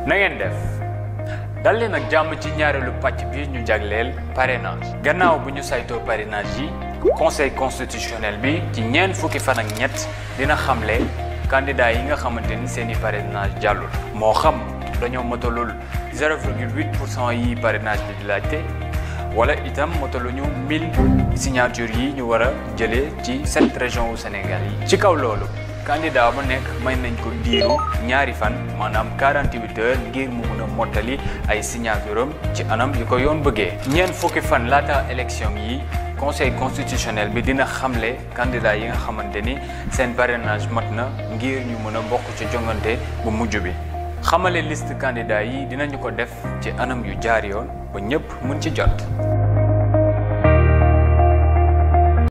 na ngeen def dal leen ak jàmm ci ñaareelu pàcc bi ñu jagleel parrainage gannaaw bu ñu saytoo parrainage yi conseil constitutionnel bi ci ñeent fukki fan ak ñett dina xamle candidat yi nga xamante ni seeni parrainage jàllul moo xam dañoo motalul 0,8% yi parrainage bi di laajte wala itam motaluñu 1000 signatures yi ñu war a jëlee ci 7 régions wu Sénégal yi. ci kaw loolu candidat bu nekk may nañ ko diiru ñaari fan maanaam 48 heures ngir mu mun a mottali ay signature am ci anam yu ko yoon bëggee. ñeent fukki fan laata élection yi conseil constitutionnel bi dina xamle candidat yi nga xamante ni seen parrainage mat na ngir ñu mën a bokk ci jongante bu mujj bi. xamale liste candidat yi dinañu ko def ci anam yu jaar yoon ba ñëpp mën ci jot.